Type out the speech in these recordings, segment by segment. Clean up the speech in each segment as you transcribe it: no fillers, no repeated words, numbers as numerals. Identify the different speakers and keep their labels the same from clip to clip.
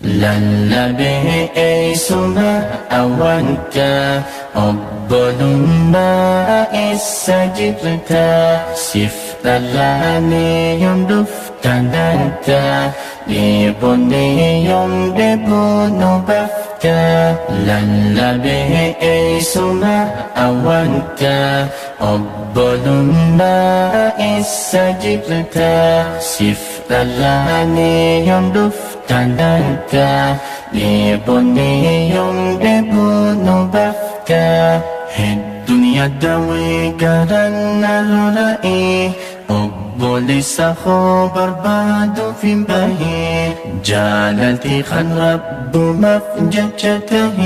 Speaker 1: lallabe ay sumaawan ka, obbolumaa isa jirta, siftalani yung duftananta, liboni yung debono bafta, lallabe ay sumaawan ka, obbolumaa isa jirta, siftalani yung duftananta, liboni yung debono bafta. الدنيا داوي قرن الرأي أقبلس أخو برباد في باهي جالتي خن رب مفججته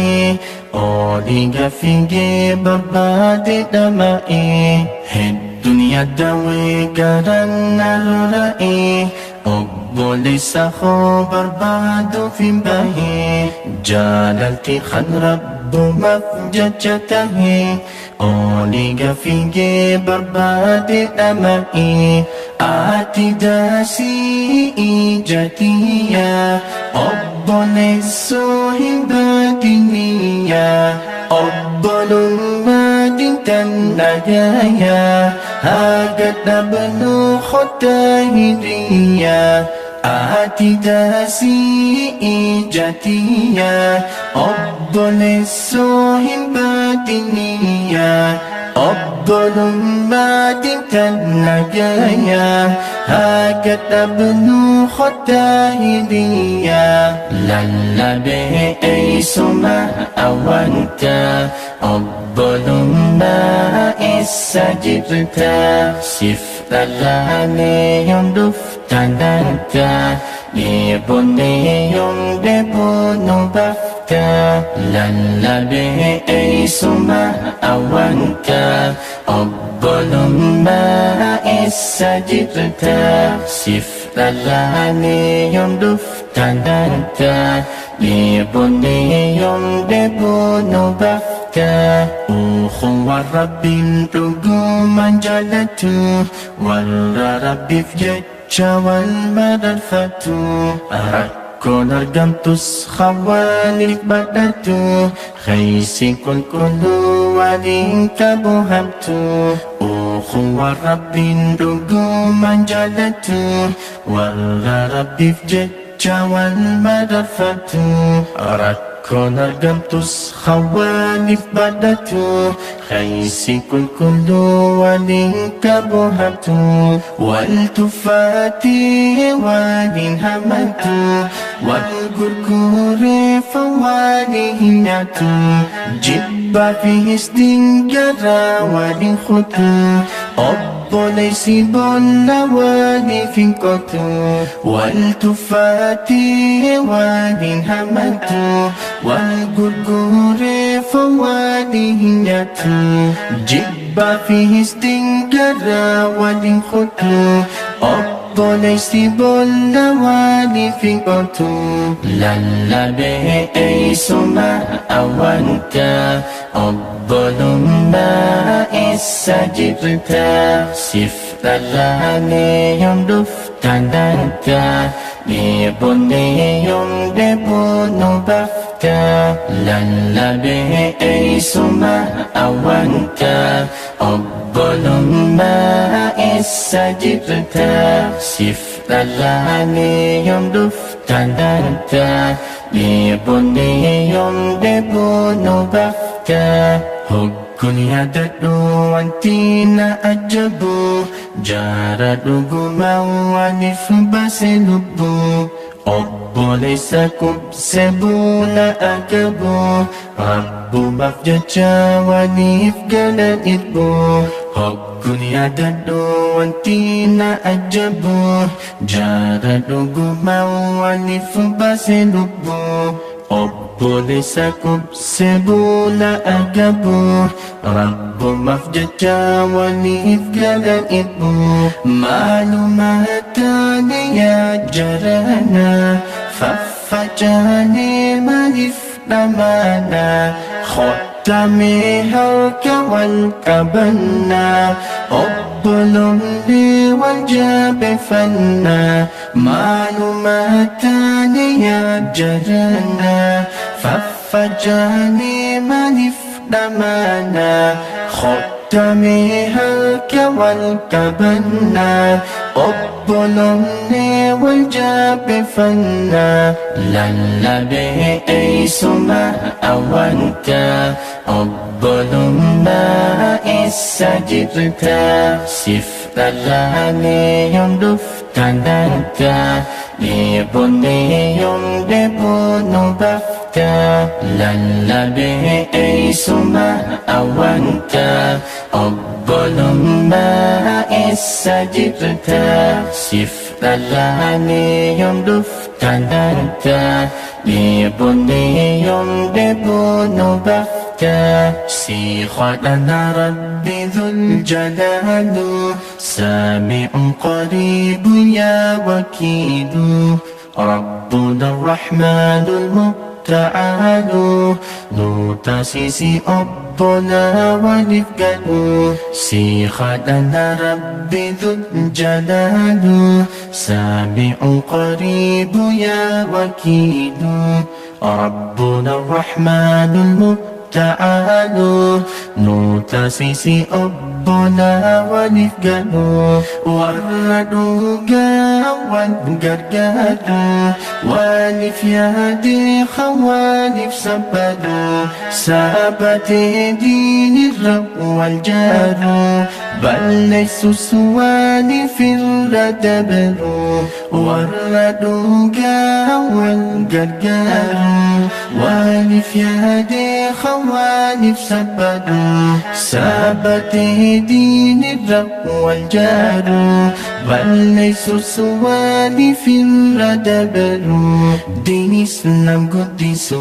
Speaker 1: أوليق في برباد دمائي الدنيا داوي قرن الرأي أقبلس أخو برباد في باهي جالتي خن رب مفججته أوليق في برباد أمائي آتي داسي إيجاتية أبلس هبادنية أبل مادين تنجايا هاقد نبنو خطاهرية آتي داسي إيجاتية أبلس هبادنية أبل مادين تنجايا هاقد نبنو خطاهرية lallabe ay sumaawan ka, obbolumaa isa jirta, siftalani yung duftananta, liboni yung debono bafta, lallabe ay sumaawan ka, obbolumaa isa jirta, siftalani yung duftananta, liboni yung debono bafta. أخوة رب رقوما جلته والرب فجتش والمرفة أكون أرقمتس خوالي بدته خيسي كل ولينك بهمته أخوة رب رقوما جلته والرب فجتش والمرفة كون أرقمتس خوالف بدته خيسي كل ولينك بهمته والتفاتي ولين همته والقرقور فواليه نعته جبا فيه سدنجرا ولين خطه ليس بن والي في كتو والتفاتي والين همته والقرقور فواليه نعته جبا فيه سدنجرا ولين خطو ليس بن والي في كتو lallabe ay sumaawan ka, obbolumaa isa jirta, siftalani yung duftananta, liboni yung debono bafta, lallabe ay sumaawan ka, obbolumaa isa jirta, siftalani yung duftananta, liboni yung debono bafta. Hukun yadadu antina ajabu jaradu gumawanif basilubu obbolesa kubsebuna agabu rabbu mafjaja wanif galan idbu hukun yadadu antina ajabu jaradu gumawanif basilubu obbolesa kubsebuna agabu rabbu mafjaja wanif galan idbu malumatani ya jarana faffajani manif namana دمها والكبنا قبل لي والجاب فنا معلوماتان يا جرنا ففجاني من افدمنا ختمها والكبنا قبل لي والجاب فنا للبي أيس ما أولت قبل ما استجبت سفت لاني يندف تندنت لبني يندبون بفتا للبي أيس ما أولت قبل ما استجبت سفت لاني يندف تندنت لبني يندبون بفتا سيخنا ربي ذو الجلال سامع قريب يا وكيل ربنا الرحمن المتعال نوتاسيسي أبنا ونفقد سيخنا ربي ذو الجلال سامع قريب يا وكيل ربنا الرحمن المتعال نوتاسيسي أبنا ونفقد وردوغا والقرقاد والف يدي خوالف سبدا سابت دين الرب والجار بل ليس سوالف الردبر وردوغا والقرقاد والف يدي خوالف سبدا سابت دين الرب والجار بل ليس سوالف الردبر دين إسلام قدس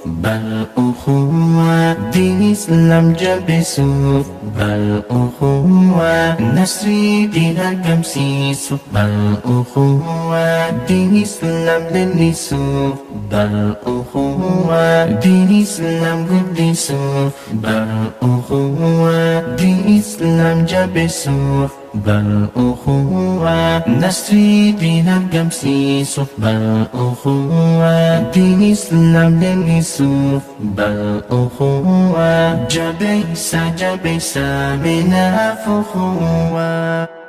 Speaker 1: بل أخوة دين إسلام جبس بل أخوة نسري دين القمسيس بل أخوة دين إسلام للنس بل أخوة دين إسلام قدس بل أخوة دين إسلام جبس بل أخوة نسري دين القمسيس بل أخوة دين إسلام للنس بل أخوة جبيس من أفخوة